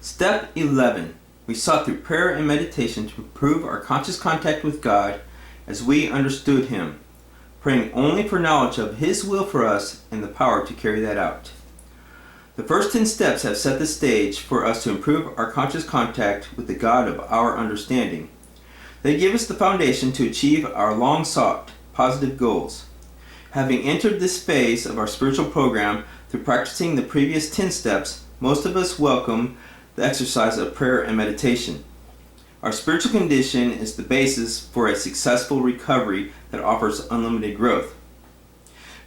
Step 11. We sought through prayer and meditation to improve our conscious contact with God as we understood Him, praying only for knowledge of His will for us and the power to carry that out. The first 10 steps have set the stage for us to improve our conscious contact with the God of our understanding. They give us the foundation to achieve our long-sought positive goals. Having entered this phase of our spiritual program through practicing the previous 10 steps, most of us welcome the exercise of prayer and meditation. Our spiritual condition is the basis for a successful recovery that offers unlimited growth.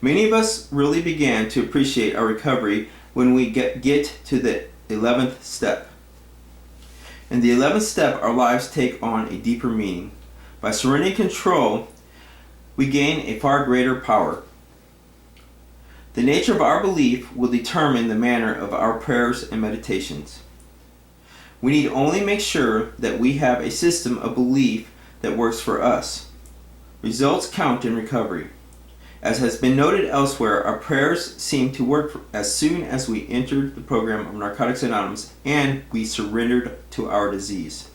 Many of us really began to appreciate our recovery when we get to the 11th step. In the 11th step, our lives take on a deeper meaning. By surrendering control, we gain a far greater power. The nature of our belief will determine the manner of our prayers and meditations. We need only make sure that we have a system of belief that works for us. Results count in recovery. As has been noted elsewhere, our prayers seemed to work as soon as we entered the program of Narcotics Anonymous and we surrendered to our disease.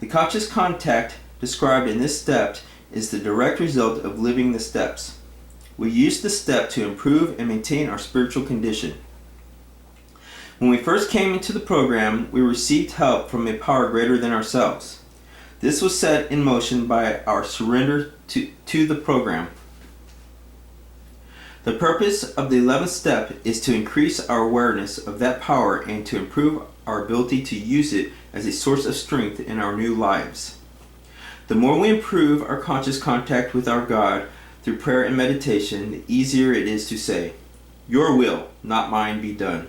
The conscious contact described in this step is the direct result of living the steps. We use this step to improve and maintain our spiritual condition. When we first came into the program, we received help from a power greater than ourselves. This was set in motion by our surrender to the program. The purpose of the 11th step is to increase our awareness of that power and to improve our ability to use it as a source of strength in our new lives. The more we improve our conscious contact with our God through prayer and meditation, the easier it is to say, "Your will, not mine, be done."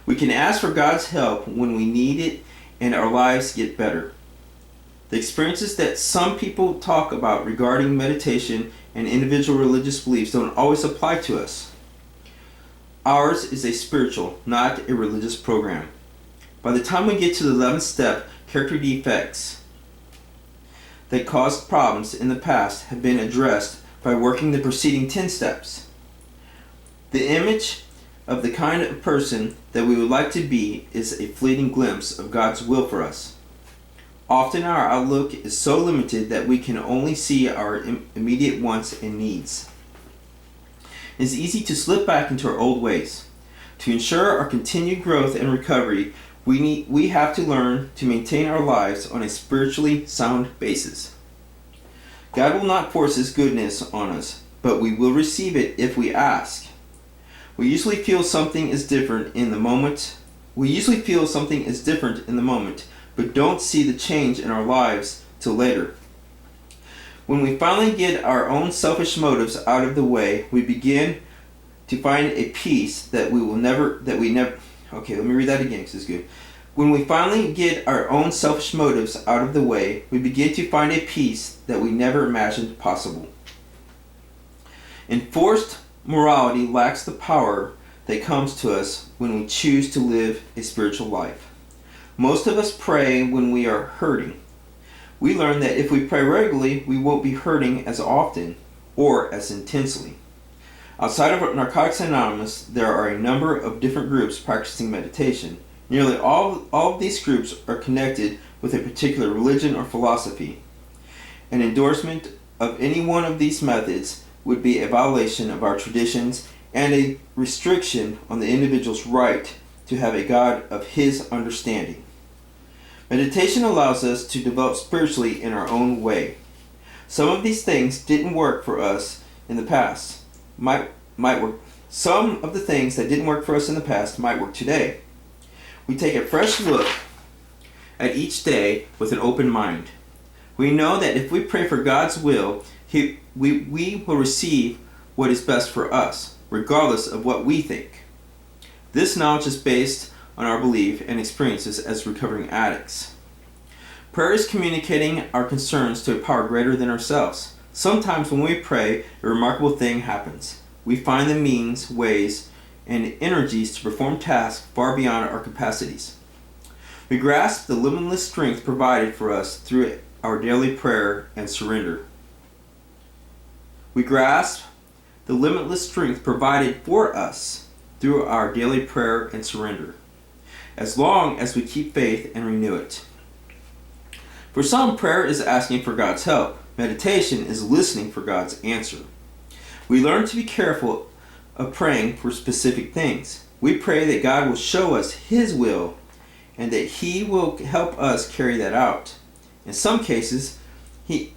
We can ask for God's help when we need it and our lives get better. The experiences that some people talk about regarding meditation and individual religious beliefs don't always apply to us. Ours is a spiritual, not a religious program. By the time we get to the 11th step, character defects that caused problems in the past have been addressed by working the preceding 10 steps. The image of the kind of person that we would like to be is a fleeting glimpse of God's will for us. Often our outlook is so limited that we can only see our immediate wants and needs. It is easy to slip back into our old ways. To ensure our continued growth and recovery, we have to learn to maintain our lives on a spiritually sound basis. God will not force His goodness on us, but we will receive it if we ask. We usually feel something is different in the moment, but don't see the change in our lives till later. When we finally get our own selfish motives out of the way, we begin to find a peace that we never. Okay, let me read that again because it's good. When we finally get our own selfish motives out of the way, we begin to find a peace that we never imagined possible. Enforced morality lacks the power that comes to us when we choose to live a spiritual life. Most of us pray when we are hurting. We learn that if we pray regularly, we won't be hurting as often or as intensely. Outside of Narcotics Anonymous, there are a number of different groups practicing meditation. Nearly all of these groups are connected with a particular religion or philosophy. An endorsement of any one of these methods would be a violation of our traditions and a restriction on the individual's right to have a God of his understanding. Meditation allows us to develop spiritually in our own way. Some of these things didn't work for us in the past. Might work. Some of the things that didn't work for us in the past might work today. We take a fresh look at each day with an open mind. We know that if we pray for God's will, we will receive what is best for us, regardless of what we think. This knowledge is based on our belief and experiences as recovering addicts. Prayer is communicating our concerns to a power greater than ourselves. Sometimes when we pray, a remarkable thing happens. We find the means, ways, and energies to perform tasks far beyond our capacities. We grasp the limitless strength provided for us through our daily prayer and surrender. We grasp the limitless strength provided for us through our daily prayer and surrender. as long as we keep faith and renew it. For some, prayer is asking for God's help. Meditation is listening for God's answer. We learn to be careful of praying for specific things. We pray that God will show us His will and that He will help us carry that out. In some cases, He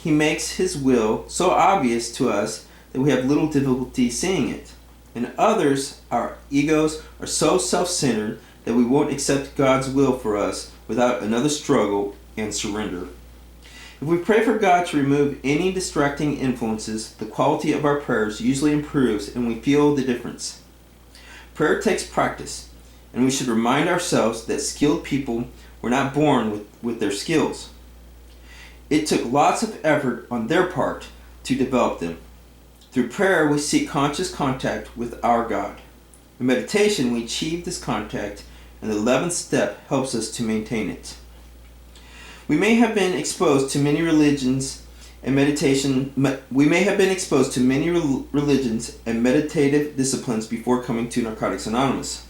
makes His will so obvious to us that we have little difficulty seeing it. In others, our egos are so self-centered that we won't accept God's will for us without another struggle and surrender. If we pray for God to remove any distracting influences, the quality of our prayers usually improves and we feel the difference. Prayer takes practice, and we should remind ourselves that skilled people were not born with their skills. It took lots of effort on their part to develop them. Through prayer, we seek conscious contact with our God. In meditation, we achieve this contact, and the 11th step helps us to maintain it. We may have been exposed to many religions and meditative disciplines before coming to Narcotics Anonymous.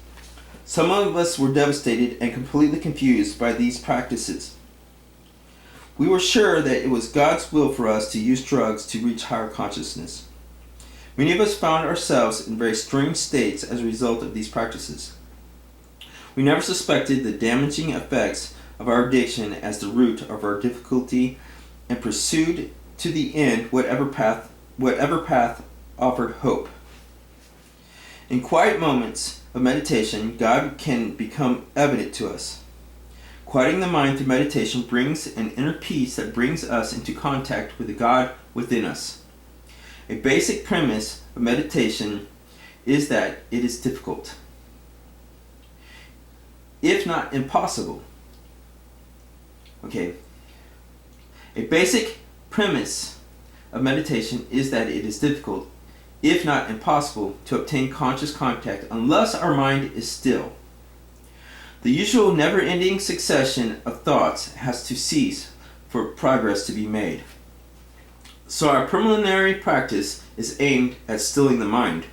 Some of us were devastated and completely confused by these practices. We were sure that it was God's will for us to use drugs to reach higher consciousness. Many of us found ourselves in very strange states as a result of these practices. We never suspected the damaging effects of our addiction as the root of our difficulty and pursued to the end whatever path offered hope. In quiet moments of meditation, God can become evident to us. Quieting the mind through meditation brings an inner peace that brings us into contact with the God within us. A basic premise of meditation is that it is difficult, if not impossible. A basic premise of meditation is that it is difficult, if not impossible, to obtain conscious contact unless our mind is still. The usual never-ending succession of thoughts has to cease for progress to be made. So our preliminary practice is aimed at stilling the mind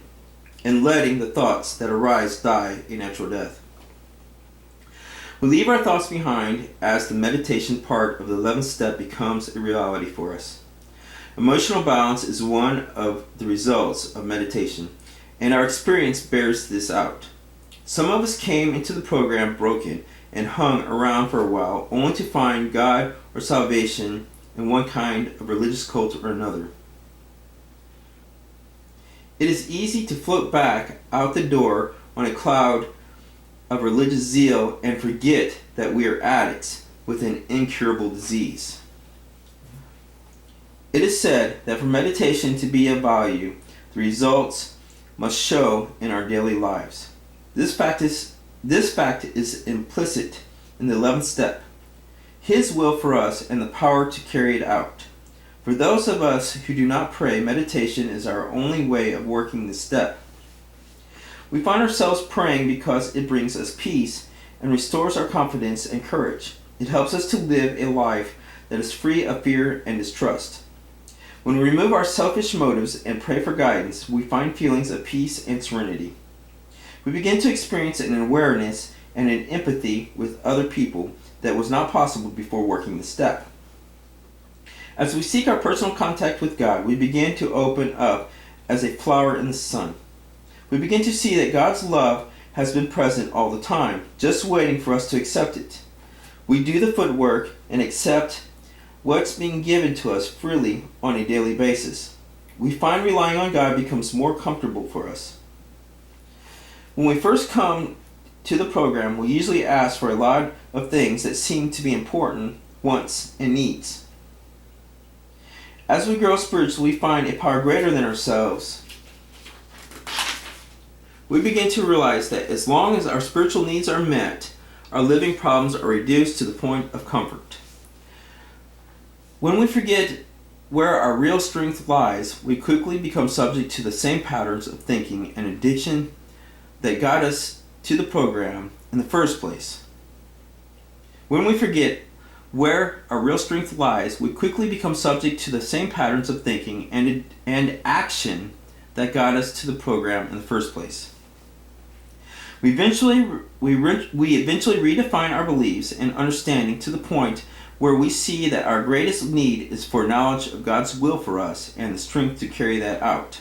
and letting the thoughts that arise die a natural death. We leave our thoughts behind as the meditation part of the 11th step becomes a reality for us. Emotional balance is one of the results of meditation, and our experience bears this out. Some of us came into the program broken and hung around for a while, only to find God or salvation in one kind of religious cult or another. It is easy to float back out the door on a cloud of religious zeal and forget that we are addicts with an incurable disease. It is said that for meditation to be of value, the results must show in our daily lives. This fact is implicit in the 11th step, His will for us and the power to carry it out. For those of us who do not pray, meditation is our only way of working this step. We find ourselves praying because it brings us peace and restores our confidence and courage. It helps us to live a life that is free of fear and distrust. When we remove our selfish motives and pray for guidance, we find feelings of peace and serenity. We begin to experience an awareness and an empathy with other people that was not possible before working the step. As we seek our personal contact with God, we begin to open up as a flower in the sun. We begin to see that God's love has been present all the time, just waiting for us to accept it. We do the footwork and accept what's being given to us freely on a daily basis. We find relying on God becomes more comfortable for us. When we first come to the program, we usually ask for a lot of things that seem to be important, wants, and needs. As we grow spiritually, we find a power greater than ourselves. We begin to realize that as long as our spiritual needs are met, our living problems are reduced to the point of comfort. When we forget where our real strength lies, we quickly become subject to the same patterns of thinking and addiction that got us to the program in the first place. When we forget where our real strength lies, we quickly become subject to the same patterns of thinking and action that got us to the program in the first place. We eventually redefine our beliefs and understanding to the point where we see that our greatest need is for knowledge of God's will for us and the strength to carry that out.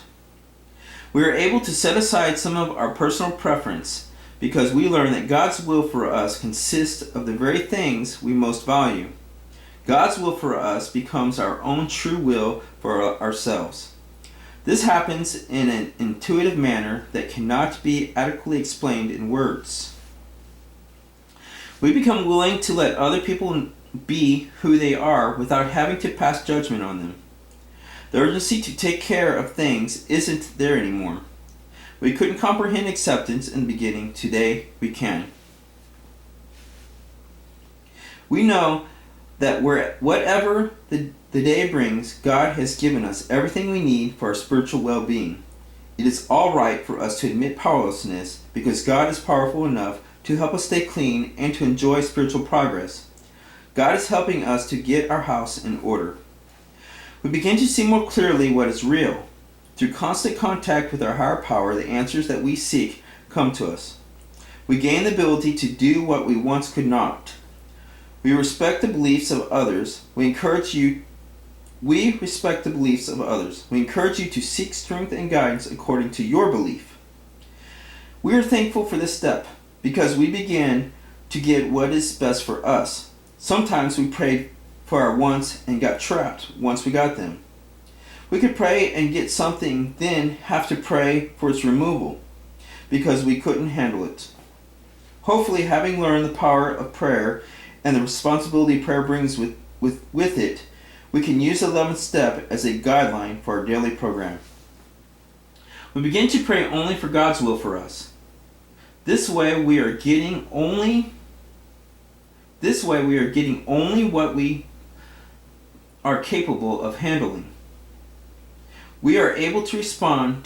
We are able to set aside some of our personal preference because we learn that God's will for us consists of the very things we most value. God's will for us becomes our own true will for ourselves. This happens in an intuitive manner that cannot be adequately explained in words. We become willing to let other people be who they are without having to pass judgment on them. The urgency to take care of things isn't there anymore. We couldn't comprehend acceptance in the beginning. Today we can. We know that whatever the day brings, God has given us everything we need for our spiritual well-being. It is all right for us to admit powerlessness because God is powerful enough to help us stay clean and to enjoy spiritual progress. God is helping us to get our house in order. We begin to see more clearly what is real. Through constant contact with our higher power, the answers that we seek come to us. We gain the ability to do what we once could not. We respect the beliefs of others. We respect the beliefs of others. We encourage you to seek strength and guidance according to your belief. We are thankful for this step because we begin to get what is best for us. Sometimes we prayed for our wants and got trapped once we got them. We could pray and get something, then have to pray for its removal because we couldn't handle it. Hopefully, having learned the power of prayer and the responsibility prayer brings with it, we can use the 11th step as a guideline for our daily program. We begin to pray only for God's will for us. This way we are getting only what we are capable of handling. We are able to respond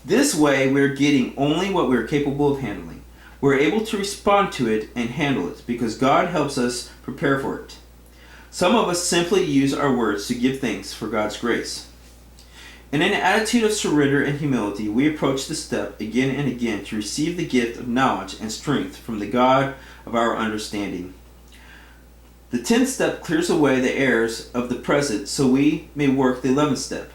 This way we're getting only what we're capable of handling. We're able to respond to it and handle it because God helps us prepare for it. Some of us simply use our words to give thanks for God's grace. In an attitude of surrender and humility, we approach the step again and again to receive the gift of knowledge and strength from the God of our understanding. The 10th step clears away the errors of the present so we may work the 11th step.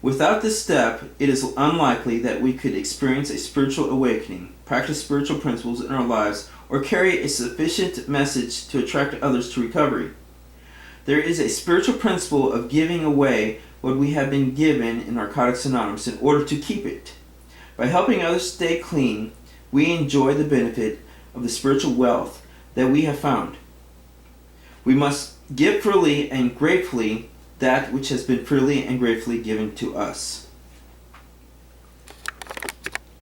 Without this step, it is unlikely that we could experience a spiritual awakening, practice spiritual principles in our lives, or carry a sufficient message to attract others to recovery. There is a spiritual principle of giving away what we have been given in Narcotics Anonymous in order to keep it. By helping others stay clean, we enjoy the benefit of the spiritual wealth that we have found. We must give freely and gratefully that which has been freely and gratefully given to us.